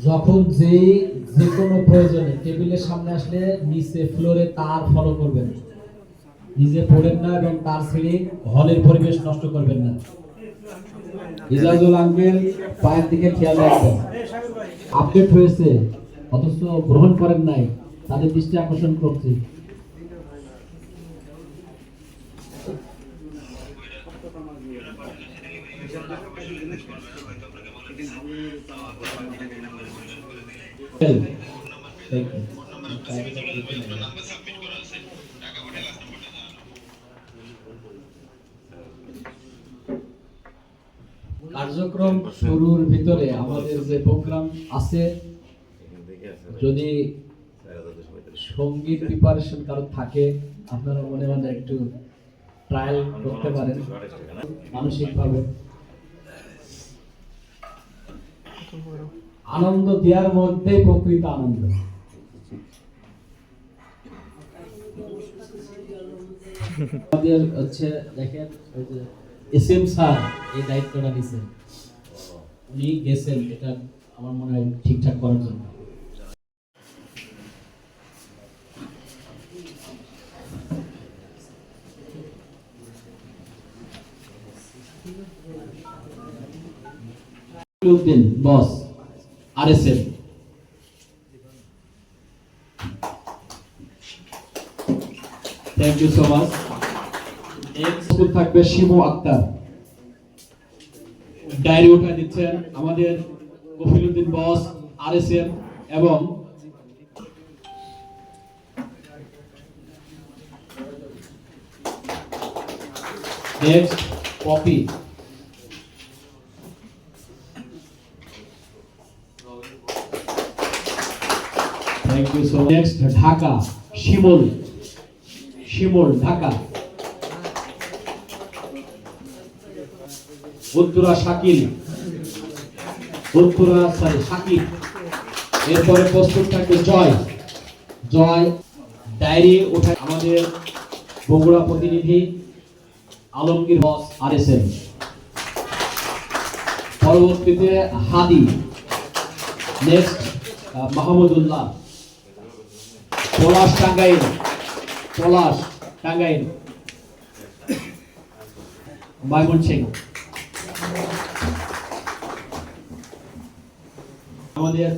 যখন যে কোনো প্রয়োজনে টেবিলের সামনে আসলে নিচে ফ্লোরে তার ফলো করবেন, নিজে পড়েন না এবং তার ছেড়ে হলের পরিবেশ নষ্ট করবেন না। ইজাজুল আঙ্কেল পায়ের দিকে খেয়াল রাখবেন। আপডেট হয়েছে অথচ গ্রহণ করেন নাই, তাদের দৃষ্টি আকর্ষণ করছি। কার্যক্রম শুরুর ভিতরে আমাদের যে প্রোগ্রাম আছে, যদি সঙ্গীত প্রিপারেশন কারো থাকে আপনারা মনে মনে একটু ট্রায়াল করতে পারেন মানসিকভাবে। আনন্দ দেওয়ার মধ্যে প্রকৃত আনন্দ। আমাদের হচ্ছে দেখেন এসএম স্যার এই দায়িত্বটা নিছেন, উনি গেছেন এটা আমার মনে হয় ঠিকঠাক করার জন্য। Boss RSM, thank you so much. থাকবে শিমু আক্তার, ডায়েরি উঠে দিচ্ছেন আমাদের কফিলউদ্দিন বস আরএসএম এবং next copy. Thank you so much. Next Dhaka Shimul, Shimul Dhaka. Uttara Shakil, Uttara Shakil. এরপরে প্রস্তুত থাকবে জয়, জয় ডায়েরি ওঠা আমাদের বগুড়া প্রতিনিধি আলমগীর বস আরএসএম। পরবর্তীতে হাদি, নেক্সট মাহমুদুল্লাহ, পলাশ টাঙ্গাইল, পলাশ টাঙ্গাইল, ময়মনসিংহ। আমাদের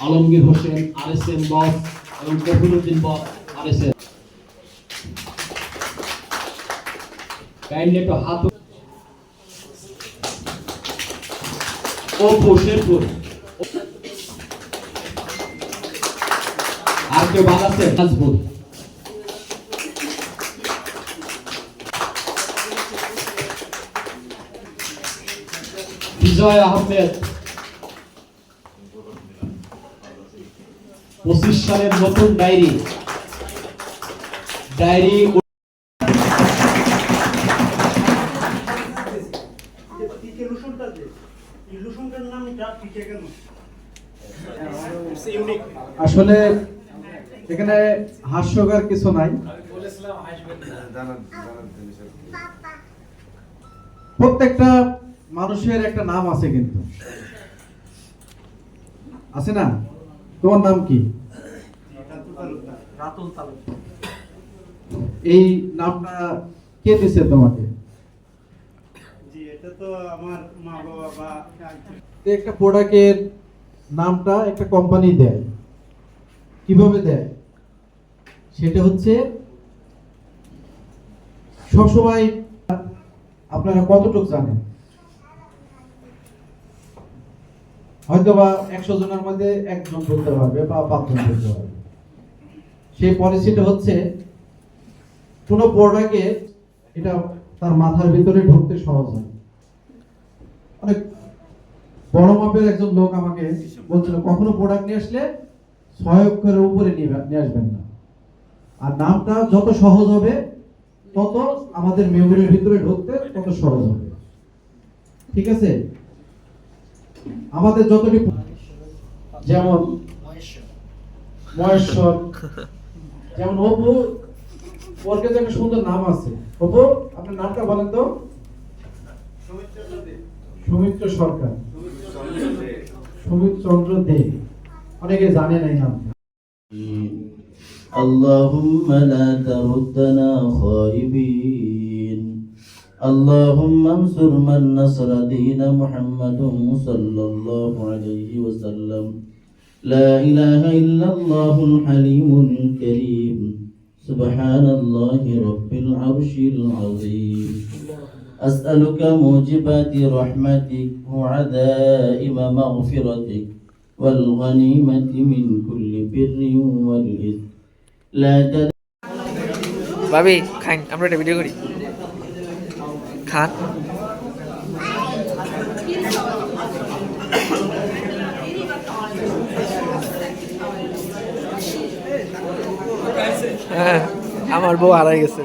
আলমগীর হোসেন আরএসএম বস এবং কফিলউদ্দিন বস আরএসএম। কাইন্ডলি একটু হাত। অপু শেরপুর, আর কেউ বাদ আছে? নাজবুল, বিজয় আহমেদ। 25 সালের নতুন ডায়েরি, ডায়েরি আসলে এখানে হাস্যকর কিছু নাই, প্রত্যেকটা মানুষের একটা নাম আছে, কিন্তু আছে না? তোমার নাম কি? এই নামটা কে দিয়েছে তোমাকে? এটা তো আমার মা বাবা বা একটা প্রোডাক্টের নামটা একটা কোম্পানি দেয়, কিভাবে দেয় সেটা হচ্ছে সবসময় আপনারা কতটুকু জানেন? হয়তোবা 100 জনের মধ্যে একজন বলতে পারবে বা 5 জন বলতে পারবে। সেই পলিসিটা হচ্ছে কোন প্রোডাক্টে এটা তার মাথার ভিতরে ঢুকতে সহজ হয়। অনেক বড় মাপের একজন লোক আমাকে বলছিল কখনো প্রোডাক্ট নিয়ে আসলে 6 অক্ষরের উপরে নিয়ে আসবেন না, আর নামটা যত সহজ হবে তত আমাদের মেমোরির ভিতরে ঢুকতে তত সহজ হবে। ঠিক আছে, আমাদের যতটি যেমন মহেশ্বর, যেমন অপু, ওর কাছে একটা সুন্দর নাম আছে। অপু, আপনার নামটা বলেন তো? সুমিত্র সরকার, সুমিত চন্দ্র দে। অনেকে জানে না এই নামটা। اللهم لا تردنا خائبين اللهم انصر من نصر دين محمد صلى الله عليه وسلم لا إله إلا الله الحليم الكريم سبحان الله رب العرش العظيم أسألك موجبات رحمتك وعزائم مغفرتك والغنيمة من كل بر والإثم لا ভাবি খান, আমরা একটা ভিডিও করি, খান। হ্যাঁ, আমার বউ হারাই গেছে।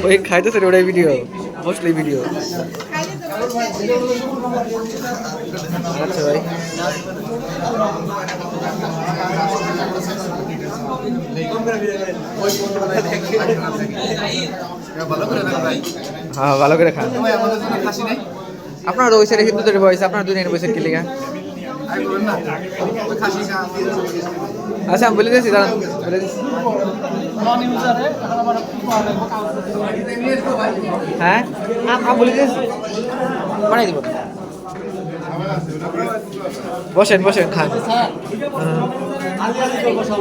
ওই খাইতেছে রে, ওটাই ভিডিও, মোস্টলি ভিডিও। আচ্ছা ভাই, হ্যাঁ ভালো করে খান। আপনার ওই সাইডে হিন্দুদের বয়স, আপনার দুনিয়ার বয়সের কি লেগা? আচ্ছা আমি বলে দিয়েছি, দাঁড়ান বলে দিচ্ছি। হ্যাঁ আমি বলে দিয়েছি, বানাই দিব। বসেন বসেন, খান।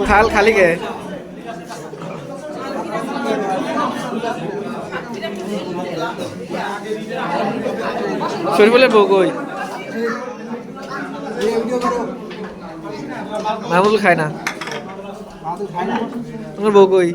খাল খালি গে শরীফুলের বউ কই? মাহমুদুল খায় না, তোমার বউ কই?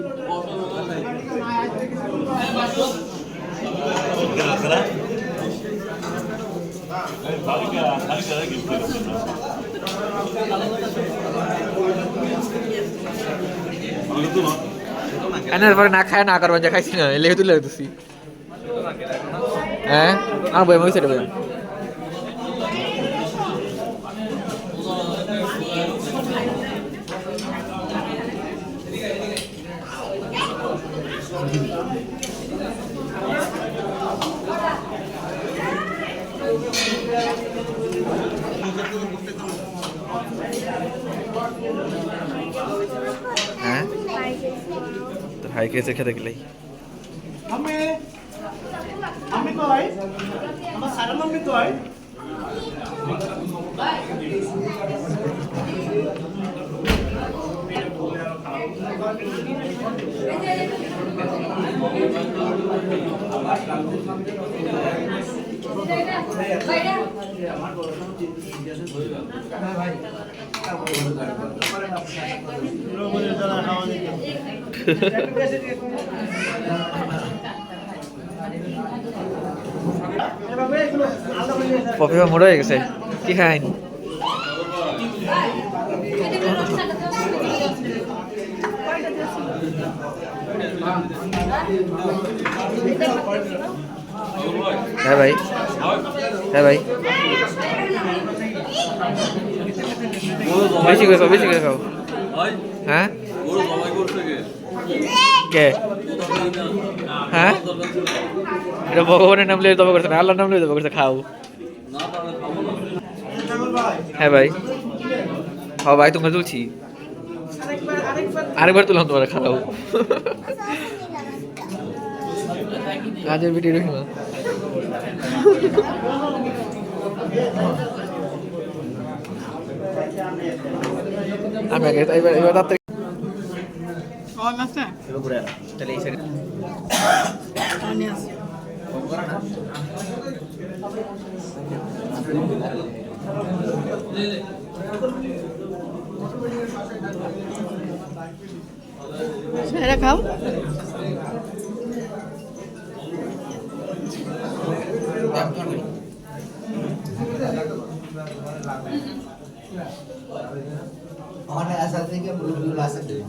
এনার পরে না খায় না করবেন, যা খাইছি না লেগে তুলে দিচ্ছি। হ্যাঁ আমার বই আমি সেটা বই। হ্যাঁ তো ভাই কেসে খেতে গেলেই আমি কই আমার সারা মাম্মি কই পপি মোড় হয়ে গেছে, কি খাইন? হ্যাঁ ভাই, হ্যাঁ ভাই, বেশি করে খাও, বেশি করে খাও। হ্যাঁ কে? হ্যাঁ এটা ভগবানের নাম লিয়ে তবে করছে না, আল্লাহর নাম লিয়ে তবে করছে, খাও। হ্যাঁ ভাই, হ্যাঁ ভাই তোমরা তুলছি, আরেকবার তুললাম, তোমরা খাও। কাজের ভিডিও দেখি না। আমি আগে এবার এবার তাড়াতাড়ি তাহলে এই সাইডে এটা খাও। Mana asal tiga belum asal deh.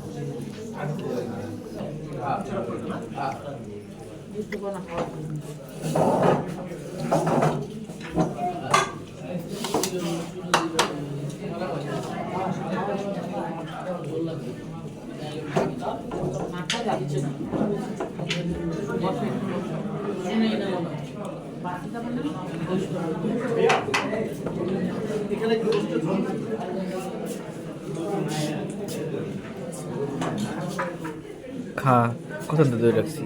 খা কত দূরে রাখছি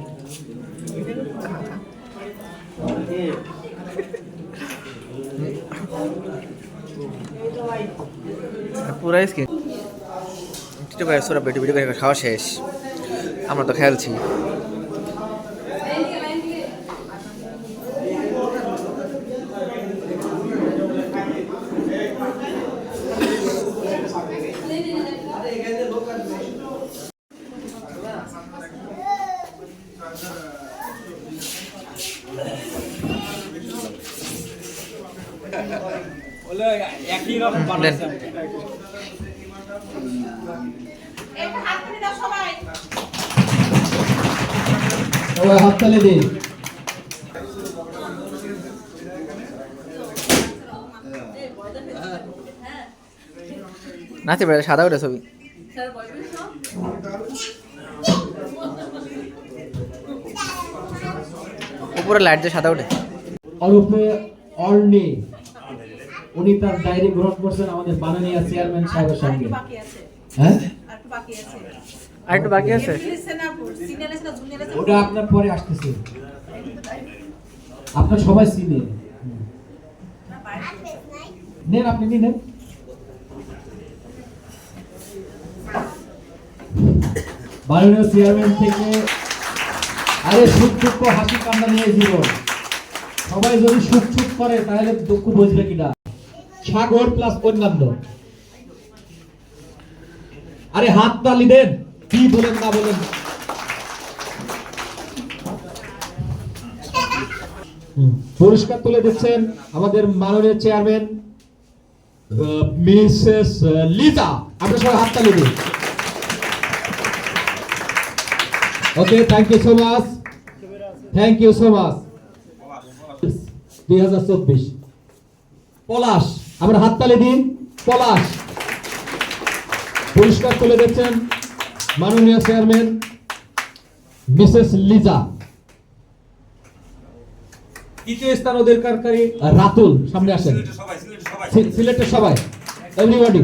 পুরাই স্কিন টিটো ভাই সোরা বেটি বেটি করে খাওয়া শেষ আমরা তো খেলছি দেন সবাই হাততালি দিন। নাচে বেড়ে সাদা ওটা ছবি উপরে লাইট দিয়ে সাদা ওঠে অরূপে অর্নি উনি তার ডায়েরি গ্রহণ করছেন আমাদের মাননীয় চেয়ারম্যান সাহেবের সঙ্গে। হ্যাঁ আর একটু বাকি আছে ওটা আপনার পরে আসতেছে, আপনার সবাই চিনে নেন, আপনি নিন। মাননীয় চেয়ারম্যান থেকে আরে সুখ দুঃখ হাসি কান্না নিয়ে জীবন, সবাই যদি সুখ সুখ করে তাহলে দুঃখ বুঝবে কিনা। সাগর প্লাস অন্যান্য, আরে হাত তালি দেন, কি বলেন না বলেন। পুরস্কার তুলে দিচ্ছেন আমাদের মাননীয় চেয়ারম্যান মিসেস লিজা, আমরা সবাই হাত তালি দিই। Okay, thank you so much, thank you so much. 2024 Palash, আমরা হাততালি দিন। পলাশ পুরস্কার তুলে দিচ্ছেন মাননীয় চেয়ারম্যান মিসেস লিজা। তৃতীয় স্থান অধিকারকারী রাতুল, সামনে আসেন। সিলেটের সবাই, এভরিবডি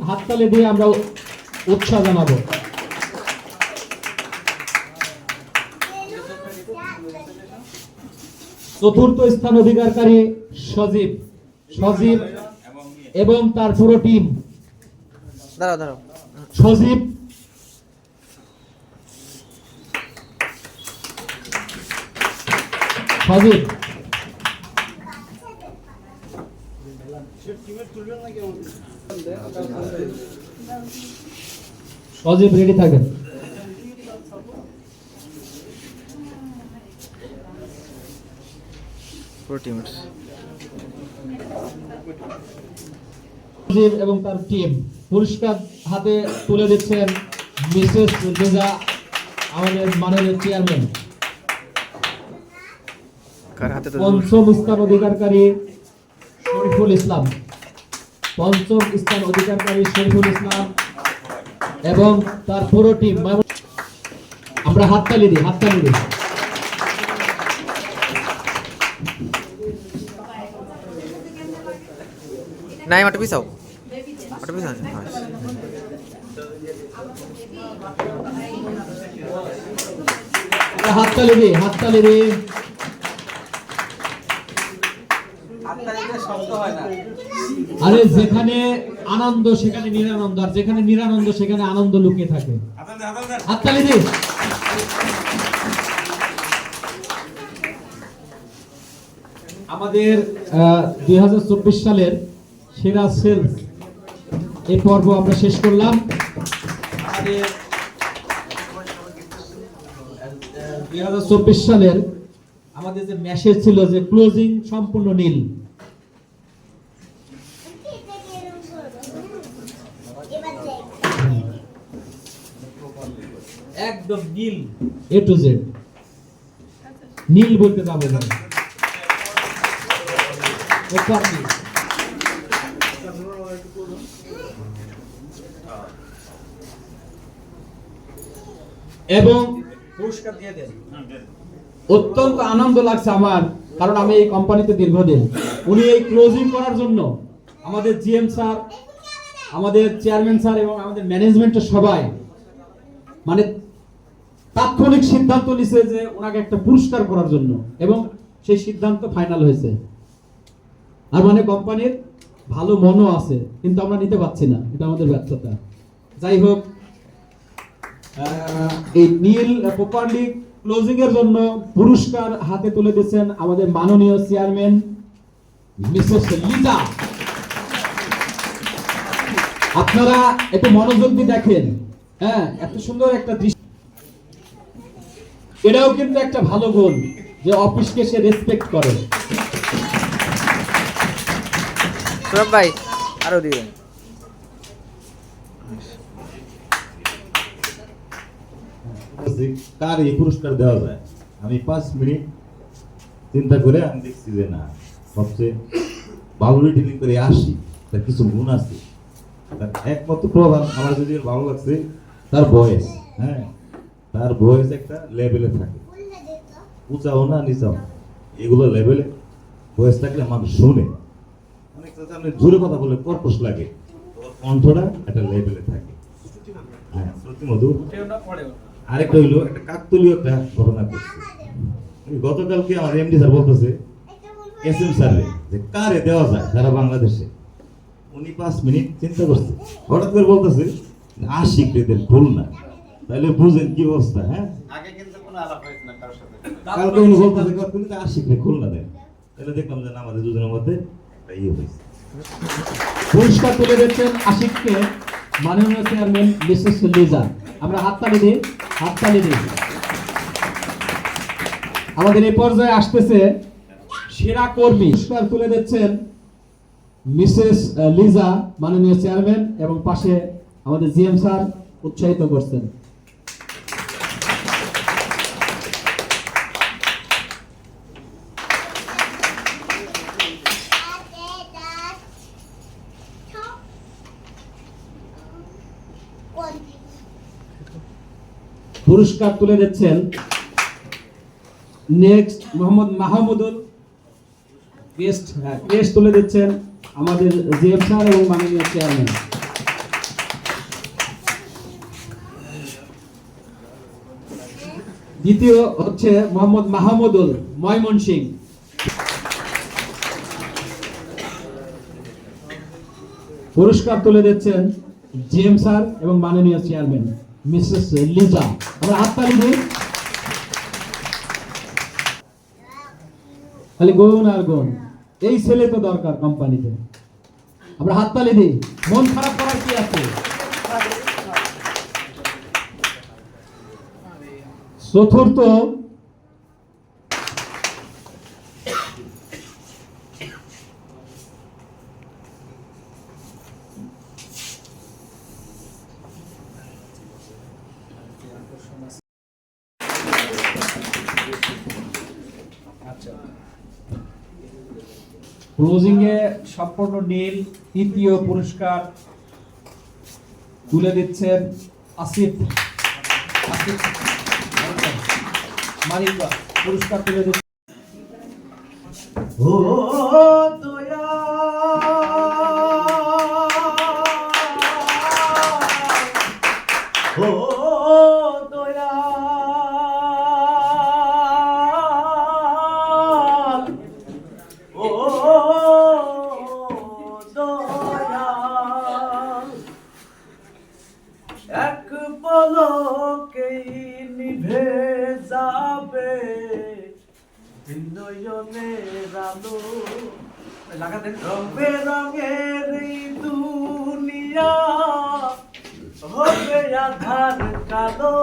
হাততালি দিয়ে আমরা উৎসাহ জানাবো। চতুর্থ স্থান অধিকারকারী সজীব এবং তার পুরো টিম। দাঁড়াও সজীব রেডি থাকেন। এবং তার টিম পুরস্কার হাতে তুলে দিচ্ছেন মিসেস লিজা, আমাদের মাননীয় চেয়ারম্যান। পঞ্চম স্থান অধিকারকারী শরীফুল ইসলাম, এবং তার পুরো টিম। আমরা হাততালি দিই। নাই মাটি পিছাও হাততালি দিই। আরে যেখানে আনন্দ সেখানে নিরানন্দ, আর যেখানে নিরানন্দ সেখানে আনন্দ লুকিয়ে থাকে। হাততালি দিন। আমাদের 2024 সালের সেরা সেলস এই পর্ব আমরা শেষ করলাম। আমাদের 2024 সালের আমাদের যে মেসেজ ছিল যে ক্লোজিং সম্পূর্ণ নীল। একদম নীল, এ টু জেড নীল বলতে পারবো না। এবং পুরস্কার দিয়ে দেন। অত্যন্ত আনন্দ লাগছে আমার, কারণ আমি এই কোম্পানিতে দীর্ঘদিন। উনি এই ক্লোজিং করার জন্য আমাদের জিএম স্যার, আমাদের চেয়ারম্যান স্যার এবং আমাদের ম্যানেজমেন্টের সবাই মানে তাৎক্ষণিক সিদ্ধান্ত নিছে যে ওনাকে একটা পুরস্কার করার জন্য, এবং সেই সিদ্ধান্ত ফাইনাল হয়েছে। আর মানে কোম্পানির ভালো মনও আছে, কিন্তু আমরা নিতে পারছি না, এটা আমাদের ব্যর্থতা। যাই হোক, এই নীল প্রপারলি ক্লোজিং এর জন্য পুরস্কার হাতে তুলে দিয়েছেন আমাদের মাননীয় চেয়ারম্যান মিসেস লিজা। আপনারা একটু মনোযোগ দিয়ে দেখেন, হ্যাঁ, এত সুন্দর একটা দৃশ্য। এটাও কিন্তু একটা ভালো গুণ যে অফিসকে সে রেসপেক্ট করে। সৌরভ ভাই আরো দিবেন। কার এই পুরস্কার দেওয়া যায়, আমি 5 মিনিট চিন্তা করে আমি দেখছি যে না, সবচেয়ে ভালো রিটেলিং করে আসি, তার কিছু গুণ আছে। তার একমাত্র প্রধান আমার যদি ভালো লাগছে তার ভয়েস। হ্যাঁ, তার ভয়েস একটা লেভেলে থাকে, উঁচাও না নিচাও, এগুলো লেভেলে ভয়েস থাকলে মানুষ শুনে। অনেক আপনি জোরে কথা বললে কর্কশ লাগে, কণ্ঠটা একটা লেভেলে থাকে। হ্যাঁ, শ্রুতি মধুর। আরেকটা হইলো একটা কাকতালীয় একটা ঘটনা করছে। গতকালকে আমার এমডি স্যার বলতেছে এসএম স্যারে যে কারে দেওয়া যায় সারা বাংলাদেশে। উনি 5 মিনিট চিন্তা করছে, হঠাৎ করে বলতেছে আশিক রে দেন খুলনা। তাহলে বুঝেন কি অবস্থা। হ্যাঁ, আগে কিন্তু কোনো আলাপ হয়েছে না কারোর সাথে। কালকে উনি বলতেছে কিন্তু আশিক রে খুলনা দেন। তাহলে দেখলাম যে আমাদের দুজনের মধ্যে একটা ইয়ে হয়েছে। পুরস্কার তুলে দিচ্ছেন আশিককে মাননীয় চেয়ারম্যান মিসেস লিজা। আমরা হাততালি দিই, হাততালি দিই। আমাদের এই পর্যায়ে আসতেছে সেরা কর্মী। পুরস্কার তুলে দিচ্ছেন মিসেস লিজা, মাননীয় চেয়ারম্যান, এবং পাশে আমাদের জিএম স্যার উৎসাহিত করছেন। পুরস্কার তুলে দিচ্ছেন নেক্সট মোহাম্মদ মাহমুদুল। ক্রেস্ট তুলে দিচ্ছেন আমাদের জিএম স্যার এবং মাননীয় চেয়ারম্যান। দ্বিতীয় হচ্ছে মোহাম্মদ মাহমুদুল, ময়মনসিংহ। পুরস্কার তুলে দিচ্ছেন জিএম স্যার এবং মাননীয় চেয়ারম্যান মিসেস লিজা। আমরা হাততালি দিই। খালি গুণ আর গুণ, এই ছেলে তো দরকার কোম্পানিতে। আমরা হাততালি দিই। মন খারাপ করার কি আছে? চতুর্থ ক্লোজিং এ সম্পূর্ণ নীল। তৃতীয় পুরস্কার তুলে দিচ্ছেন আসিফ। মালিকা পুরস্কার তুলে দিচ্ছেন। ও দয়া ও দয়া ও দয়া পলকেই নিভে যাবে নয়নের আলো রং বেরঙের এই দুনিয়া হবে আধার কালো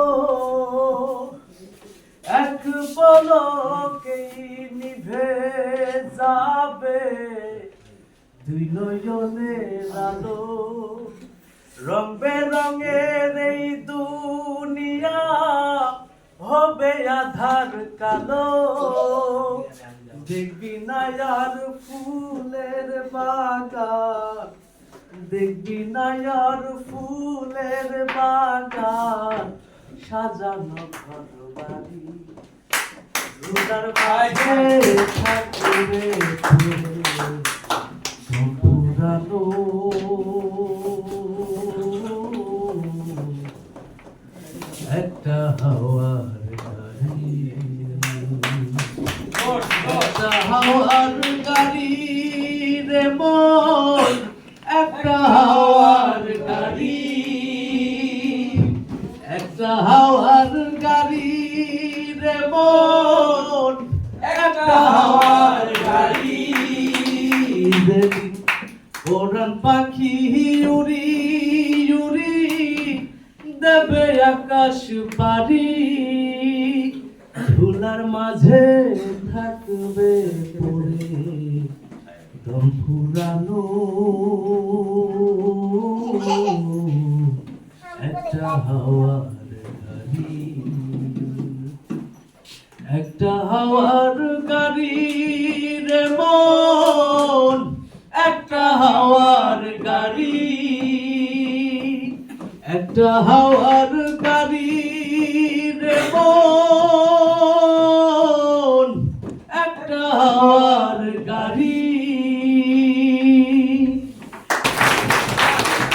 এক পলকেই নিভে যাবে দুই নয়নের আলো রং বেরঙের এই দুনিয়া হবে আধার কালো দেখবি না আর ফুলের বাগান দেখবি না আর ফুলের বাগান সাজানো ঘর বাড়ি রোজার মাঝে থাকবে পুরানো একটা হাওয়ার গাড়ি একটা হাওয়ার গাড়ি রে মন একটা হাওয়ার গাড়ি একটা হাওয়ার গাড়ি রে মন একটা হাওয়ার গাড়ি ওরান পাখি উড়ি উড়ি দেবে আকাশ পারি ধুলার মাঝে থাকবে পড়ে দম ফুরানো একটা হাওয়ার গাড়ি একটা হাওয়ার গাড়ি রে মন একটা হাওয়ার গাড়ি একটা হাওয়ার গাড়ি রে মন একটা হাওয়ার গাড়ি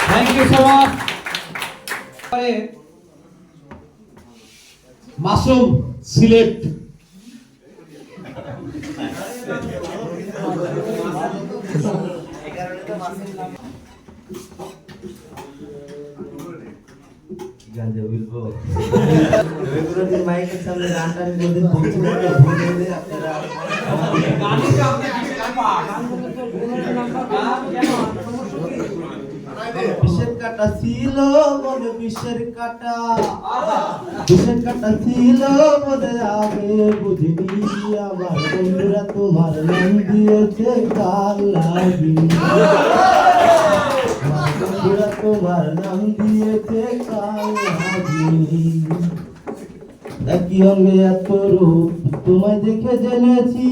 thank you so much. Masum Sylhet. গাঞ্জা বলবো রবিগুলোর মাইকের সামনে গানটা আমি বলতে বলছিলাম যে ভুল হলে আপনারা বিষের কাটা ছিল বলে বিষের কাটা ছিল বলে আগে বুঝিনি আমার বন্ধুরা তোমার নাম দিয়েছে কাল লাগিনি বন্ধুরা তোমার নাম দিয়েছে কাল লাগিনি একই অঙ্গে এত রূপ তোমায় দেখে জেনেছি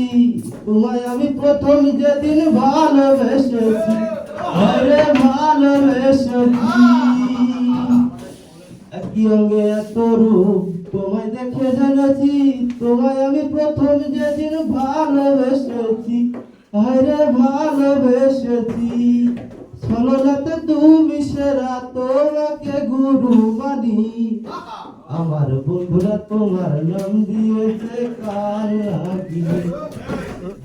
তোমায় আমি প্রথম যেদিন ভালোবেসেছি আরে ভালোবেসেছি একই অঙ্গে এত রূপ তোমায় দেখে জেনেছি তোমায় আমি প্রথম যেদিন ভালোবেসেছি আরে ভালোবেসেছি ছলনাতে তুমি সেরা তোমাকে গুরু মানি আমার বন্ধুরা তোমার নাম দিয়েছে কাল লাগিনি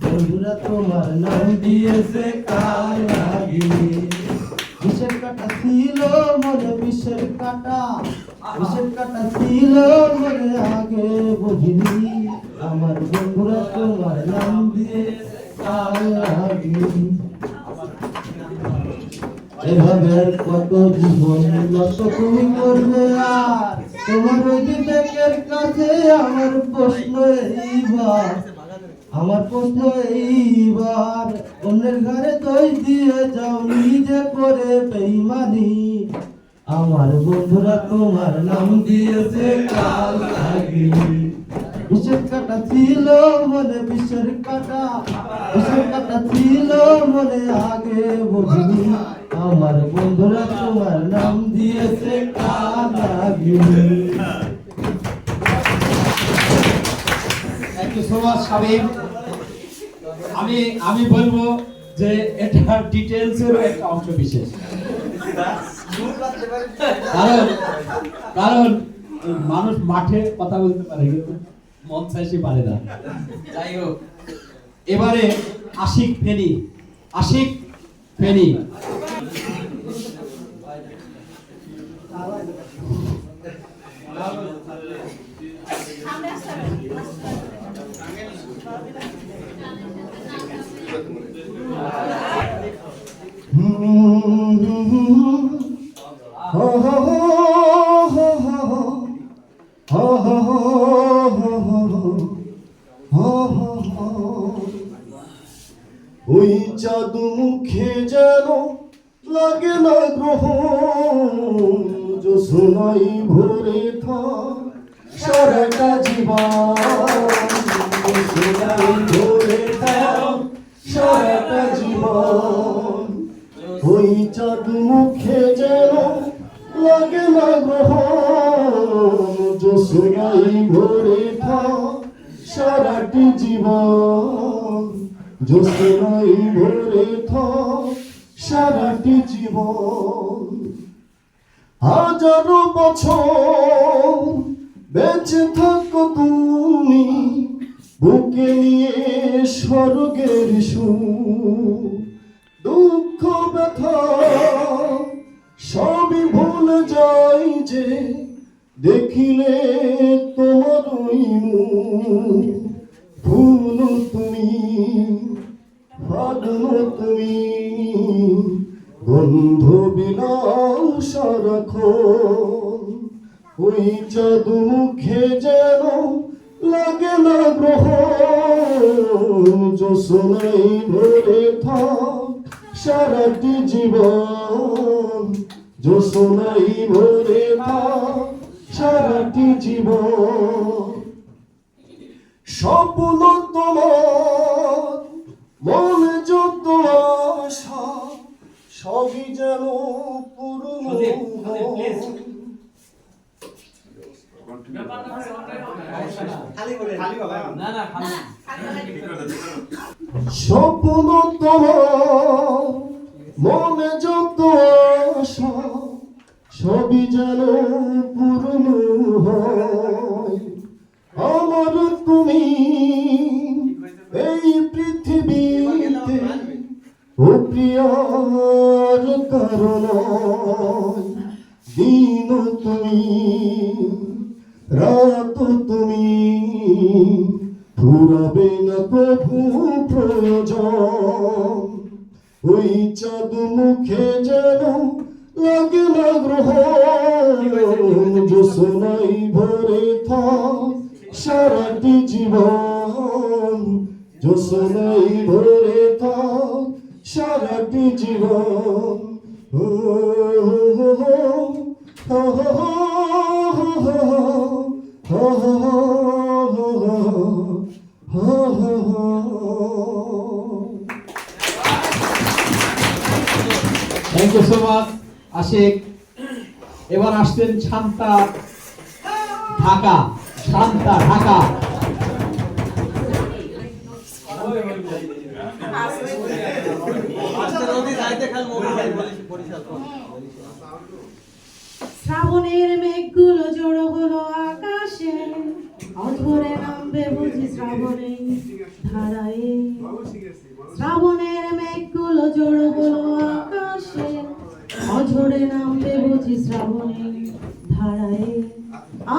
বন্ধুরা তোমার নাম দিয়েছে কাল লাগিনি বিষের কাটা ছিল মনে বিষের কাটা ছিল মনে আগে বুঝিনি আমার বন্ধুরা তোমার নাম দিয়েছে কাল লাগিনি এভাবে আর কত জীবন নষ্ট তুমি করবে আর তোমার ওই বিবেকের কাছে আমার প্রশ্ন এইবার অন্যের ঘরে দই দিয়ে যাও নিজে করে বেঈমানি আমার বন্ধুরা তোমার নাম দিয়েছে কাল লাগিনি বিষের কাটা ছিল মনে বিষের কাটা ছিল মনে আগে বুঝিনি আমার বন্ধুরা তোমার নাম দিয়েছে কাল লাগিনি thank you so much Shamim. আমি বলবো যে এটা ডিটেইলসের একটা অংশ বিশেষ, কারণ মানুষ মাঠে কথা বলতে পারে কিন্তু মন চাইছে পারে না। যাই হোক, এবারে আশিক ফেনী ওই চাঁদ মুখে যেন লাগে না গ্রহ, জোছনাই ভরে থাক সারাটা জীবন, জোছনাই ভরে থাক সারাটা জীবন। ওই চাঁদ মুখে যেন লাগে না গ্রহ, জোছনাই ভরে থাক সারাটি জীবন, জোছনাই ভরে থাক সারাটি জীবন। হাজারো বছর বেঁচে থাকো তুমি, বুকে নিয়ে স্বর্গের সুর, দুঃখ ব্যথা সবই ভুলে যাই যে দেখিলে তোমার ওই মুখ। ফুল তুমি, ফাগুন তুমি, গন্ধ বিলাও সারাক্ষণ। ওই চাঁদ মুখে যেন লাগে না গ্রহ, জোছনাই ভরে থাক সারাটি জীবন, জোছনাই ভরে থাক সারাটি জীবন। স্বপ্ন তোমার মনে যত আশা, সবই যেন পূর্ণ হয়। স্বপ্ন তোমার মনে যত আশা, সবই যেন পূর্ণ হয়। আমার তুমি এই পৃথিবীতে ও প্রিয়ার কারণ, দিন তুমি রাত তুমি, ফুরাবে না প্রভু প্রয়োজন। ওই চাঁদ মুখে যেন লাগে না গ্রহ, জোছনাই ভরে থাক সারাটি জীবন, জোছনাই ভরে থাক সারাটি জীবন। Thank you so much Ashik. এবার আসছেন শান্তা ঢাকা, শান্তা ঢাকা। শ্রাবণের মেঘগুলো জড়ো হলো আকাশে, অঝরে নামবে বুঝি শ্রাবণে ধারায়। শ্রাবণের মেঘগুলো জড়ো হলো আকাশে, অঝরে নামবে বুঝি শ্রাবণে ধারায়।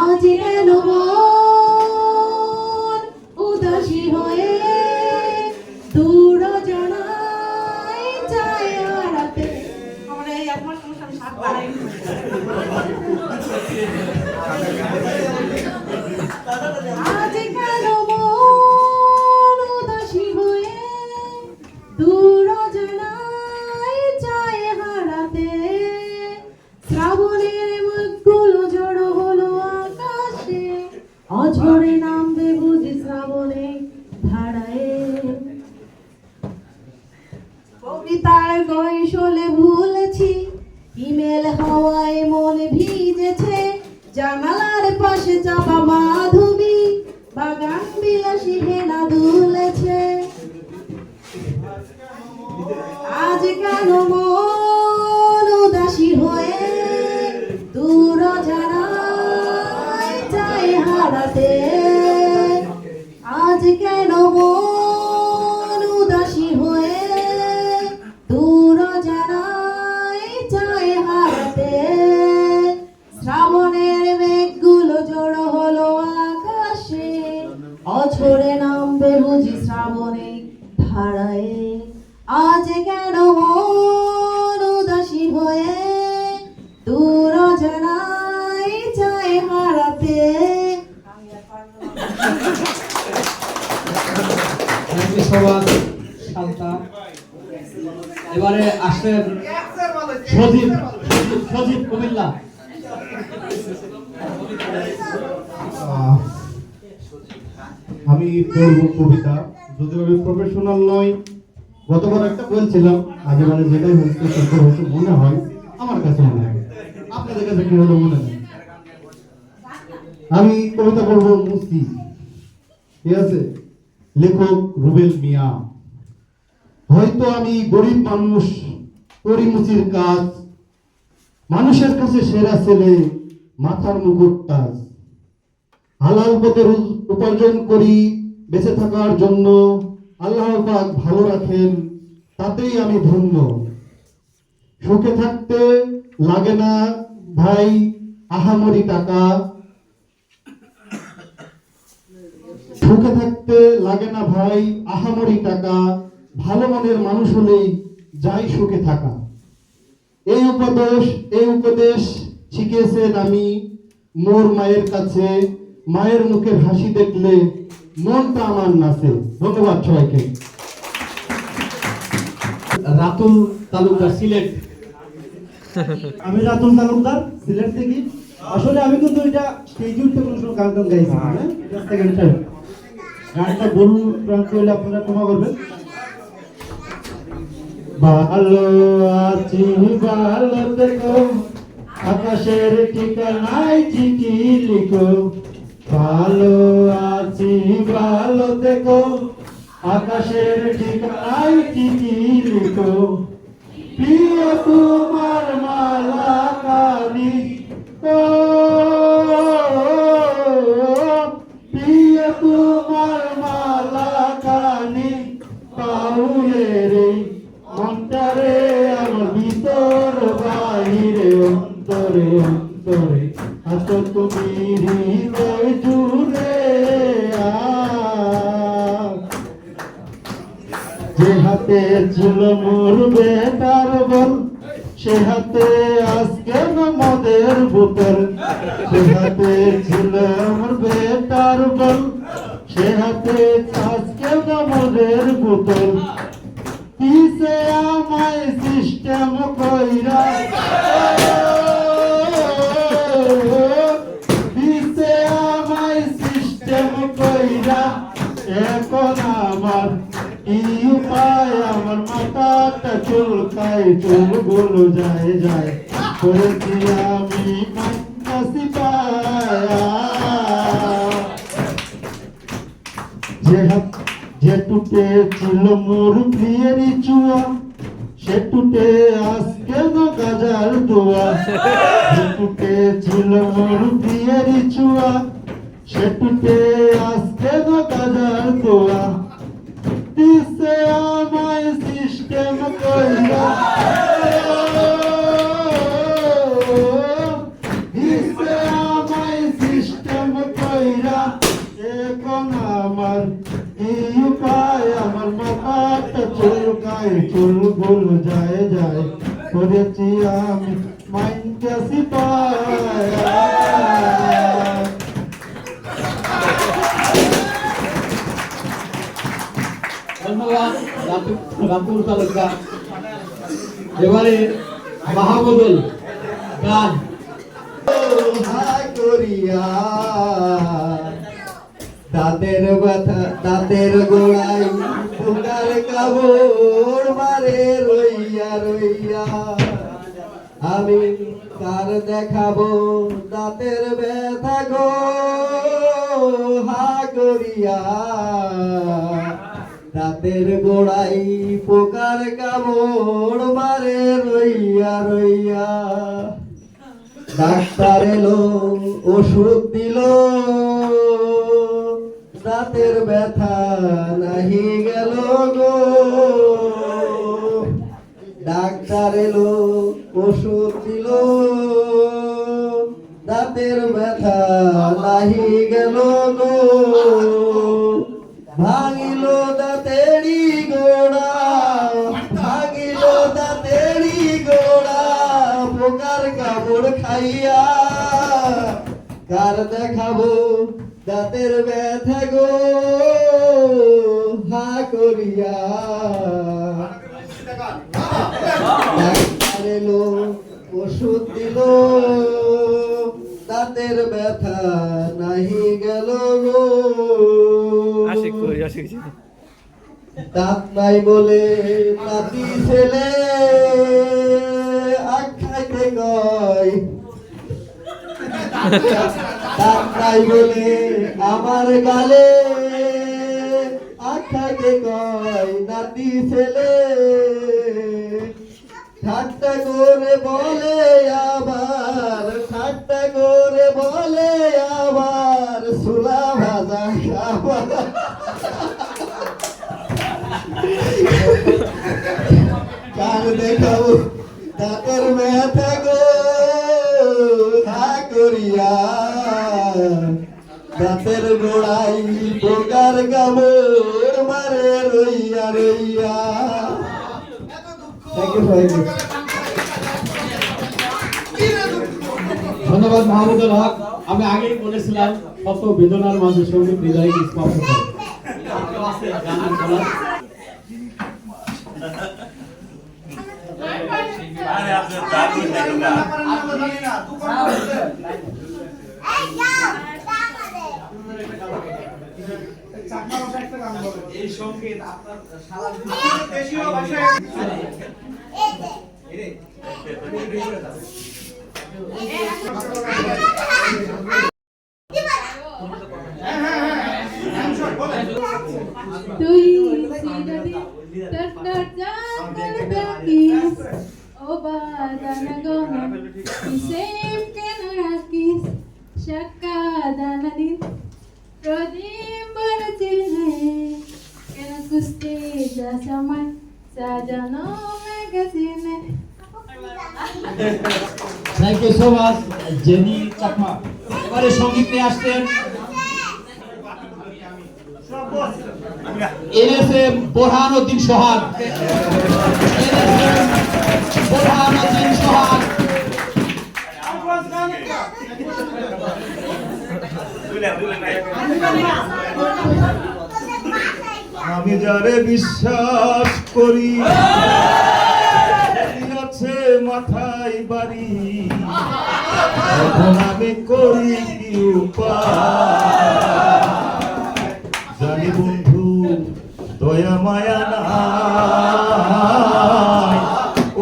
আজ কেন মন উদাসী হয়ে দূর জানাই যায় হারাতে। আমরা এই একমাস অনুষ্ঠান সাত বাড়াই আজ কেন মন উদাসী হয়ে দূর জানাই যায় হারাতে। শ্রাবণের মুখগুলো জড়ো হলো আকাশে, অঝরে নামবে বুঝি শ্রাবণে ধারায়। কবিতার গৈশলে ভুলেছি, ইমেল হাওয়ায় মন ভিজেছে, জানালার পাশে চাপা মাধবী, বাগান বিলাসী হেনা দুলেছে। আজ কেন মন উদাসী হয়ে দূর জানাই যায় হারাতে। আজ কেন মন উদাসী হয়ে দূর জানাই যায় হারাতে। শ্রাবণের মেঘগুলো ঝরে নামবে বুঝি শ্রাবণে ধারায় আজ কেন মন উদাসী হয়ে দূর অজানায় চায় হারাতে। Thank you so much Shanta. এবারে আসছেন সজীব সজীব কুমিল্লা। আমি পড়ব কবিতা, যদিও আমি প্রফেশনাল নই। গতবার একটা বলছিলাম, আগেবারে যেটাই হচ্ছে সুন্দর হচ্ছে মনে হয়, আমার কাছে মনে হয়, আপনাদের কাছে কি হলো মনে নেই। আমি কবিতা পড়ব মুস্তি, ঠিক আছে? লেখক রুবেল মিয়া। হয়তো আমি গরিব মানুষ, করি মুচির কাজ, মানুষের কাছে সেরা ছেলে, মাথার মুকুট তাজ। হালাল পথে উপার্জন করি বেঁচে থাকার জন্য, আল্লাহ পাক ভালো রাখেন, তাতেই আমি ধন্য। সুখে থাকতে লাগে না ভাই আহামরি টাকা, সুখে থাকতে লাগে না ভাই আহামরি টাকা, ভালো মনের মানুষ হলেই যাই সুখে থাকা। এই উপদেশ শিখিয়েছেন আমি মোর মায়ের কাছে, মায়ের মুখের হাসি দেখলে মনটা আমার নাচে। ধন্যবাদ সবাইকে। রাতুল তালুকদার, সিলেট। আমি রাতুল তালুকদার, সিলেট থেকে। আসলে আমি কিন্তু এটা স্টেজে উঠতে কোনো সময় গান গাইছি না, এটা সেকেন্ড টাইম। গানটা বলুন প্রান্ত হলে আপনারা ক্ষমা করবেন। ভালো আছি ভালো থেকো, আকাশের ঠিকানায় চিঠি লিখো। ভালো আছি ভালো থেকো, আকাশের ঠিকানায় চিঠি লিখো। প্রিয় তোমার মালা কানি, প্রিয় তোমার মালা কানি, পাউলে রে মনটারে আমার ভিতর বাহিরে, অন্তরে অন্তরে আছো তুমি হৃদয় জুড়ে। যে হাতে ছিল মোর বেটার বল, সে হাতে আজকে মদের বোতল। সে হাতে ছিল মোর বেটার বল, সে হাতে আজকে মদের বোতল। কিসে আমায় সিস্টেম কইরা, কিসে আমায় সিস্টেম কইরা, এখন আমার কি উপায়, আমার মাথাটা চুলকায়, চুলগুলো যায় যায় করেছি আমি কাশি পায়া। যে টুটে ছিল মোর প্রিয়ের চুয়া, সে টুটে আজকে গাজার দোয়া। যে টুটে ছিল মোর প্রিয়ের চুয়া, সে টুটে আজকে গাজার দোয়া। দিছে আমায় সিস্টেম কইরা, দিছে আমায় সিস্টেম কইরা, এখন আমার এই উপায়, আমার মাথাটা চুলকায়, চুলগুলো যায় যায় করেছি আমি মাইন্ডাসি পায়া। ধন্যবাদ রাতুল তালুকদার। এবারে মাহমুদুল গান। হায় করিয়া দাঁতের ব্যথা, দাঁতের গোড়ায় ফুকার কাবড় মারে রইয়া রইয়া। আমি কার দেখাবো দাঁতের ব্যথা গো, হা করিয়া দাঁতের গোড়াই পোকার কামড় মারে রইয়া রইয়া। ডাক্তার এলো ওষুধ দিল, দাঁতের ব্যথা নাহি গেল গো। ডাক্তার এলো ওষুধ দিল, দাঁতের ব্যথা নাহি গেল গো। ভাঙিল দাঁতেরি গোড়া, ভাঙিল দাঁতেরি গোড়া, পোকার কামড় খাইয়া, কার দেখাবো দাঁতের ব্যথা গো হা করিয়া। ডাক্তার এলো ওষুধ দিল, দাঁতের ব্যথা নাহি গেল গো। দাঁত নাই বলে নাতি ছেলে আখ খাইতে কয়, দাঁত নাই বলে আমার গালে আখ খাইতে কয় নাতি ছেলে। ঠাট্টা করে বলে আবার, ঠাট্টা করে বলে আবার সুলা ভাজা খাবার। কার দেখাবো দাঁতের ব্যথা গো হা করিয়া, দাঁতের গোড়াই পোকার কামড় মারে রইয়া রইয়া। ধন্যবাদ মাহমুদুল হক। আমি আগেই বলেছিলাম কত বেদনার মাঝে সঙ্গীত হৃদয় স্পর্শ করে। তুই সিরাদি তন্নর জাগর বেকিস ও বাদানা গনা কিসেম কেন রাখিস শাক্কা দানাদি প্রদীপ বরচিনে কেন কুস্তি যা সময় সাজানো ম্যাগাজিনে। Thank you so much Jeni Chakma. এবারে সঙ্গীত নিয়ে আসছেন NSM বোরহানুদ্দিন সোহাগ। NSM বোরহানুদ্দিন সোহাগ। আমি যারে বিশ্বাস করি আছে মাথায় বাড়ি, এখন আমি করি কি উপায়। জানি বন্ধু দয়া মায়া নাই,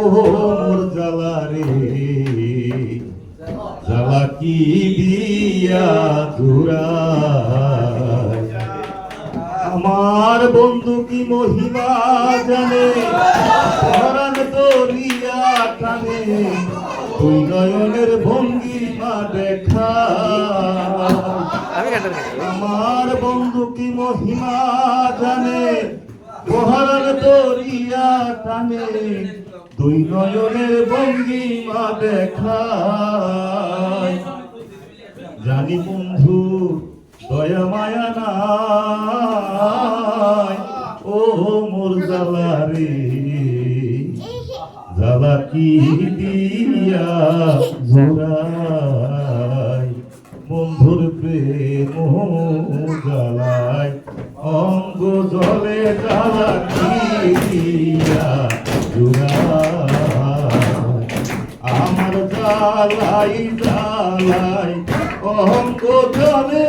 ও মোর জ্বালা রে জ্বালা কি দিয়া জুড়ায়। আমার বন্ধু কি মহিমা জানে, পরাণ দরিয়া টানে, তুই নয়নের ভঙ্গিমা দেখা। আমার বন্ধু কি মহিমা জানে, পরাণ দরিয়া টানে, তুই নয়নের ভঙ্গিমা দেখা। জানি বন্ধু দয়া মায়া নাই, ও মোর জ্বালা রে জ্বালা কি দিয়া জোড়াই। বন্ধুর প্রেম জ্বালায় অঙ্গ জলে জ্বালা কি দিয়া জোড়াই। আমার জ্বালাই জ্বালাই অঙ্গ জলে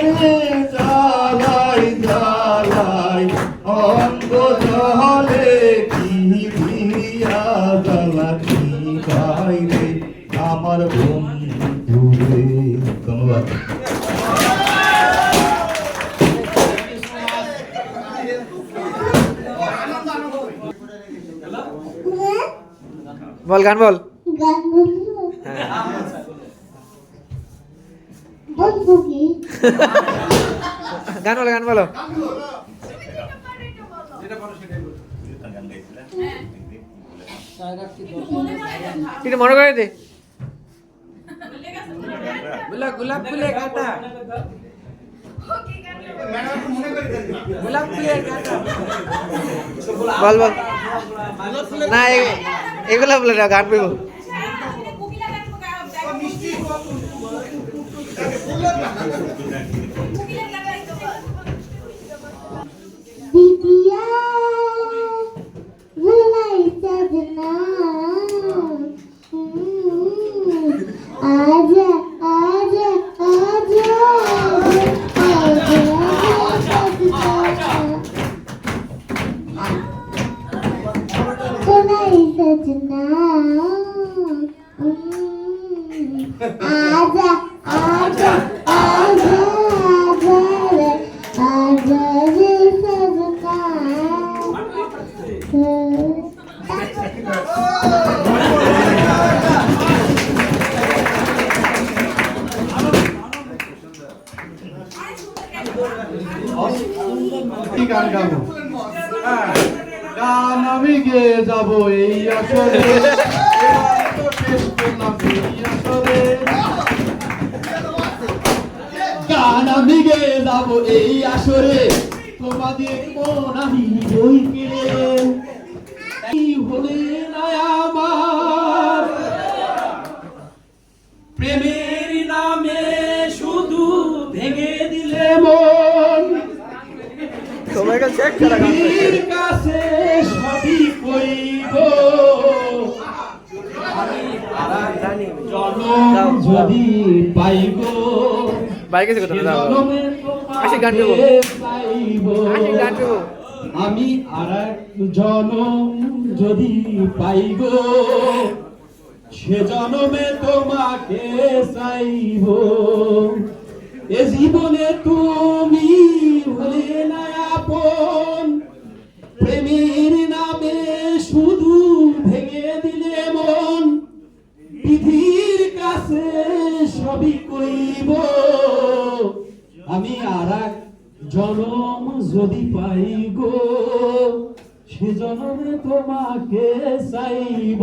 জ্বালাই জ্বালাই অঙ্গ জলে কি দিয়া জ্বালা কি বাইরে আমার বন্ধু রে। ধন্যবাদ। বল গান বল। গান বলবো? বলবো কি? গান বলো গান বলো। একটু মনে করে দে। গোলাপ ফুলে কাটা। বল বল না এগুলা বলে না গান পেব बिटिया बुलाई सजना आजा आजा आजा आजा बुलाई सजना आजा आजा आजा आजा रे सजना কি গান গাবো? গান আমি গেয়ে যাবো এই আসরে, এবার তো শেষ করলাম এই আসরে। গান আমি গেয়ে যাবো এই আসরে, তোমাদের মন আমি বই কিনে এই হলে না আমার প্রেমের নামে শুধু ভেঙে দিলে মন। তোমার কাছে চেক করা গান পৃথিবীর কাছে সবই কইব, জনম যদি পাইব, বাইকে থেকে তুমি দাও জনমে আসি গান গাবো। তোমাকে পাইব। আসি গান গাবো। আমি আরেক জনম যদি পাইব, সে জনমে তোমাকে চাইব। এ জীবনে তুমি হলে না আপন, প্রেমের নামে শুধু ভেঙে দিলে মন। পৃথিবীর কাছে সবই কইব, আমি আরেক জনম যদি পাই গো, সে জনমে তোমাকে চাইব।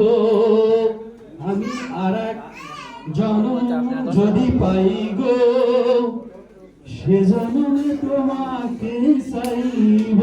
আমি আরেক জনম যদি পাই গো, সে জনমে তোমাকে চাইব।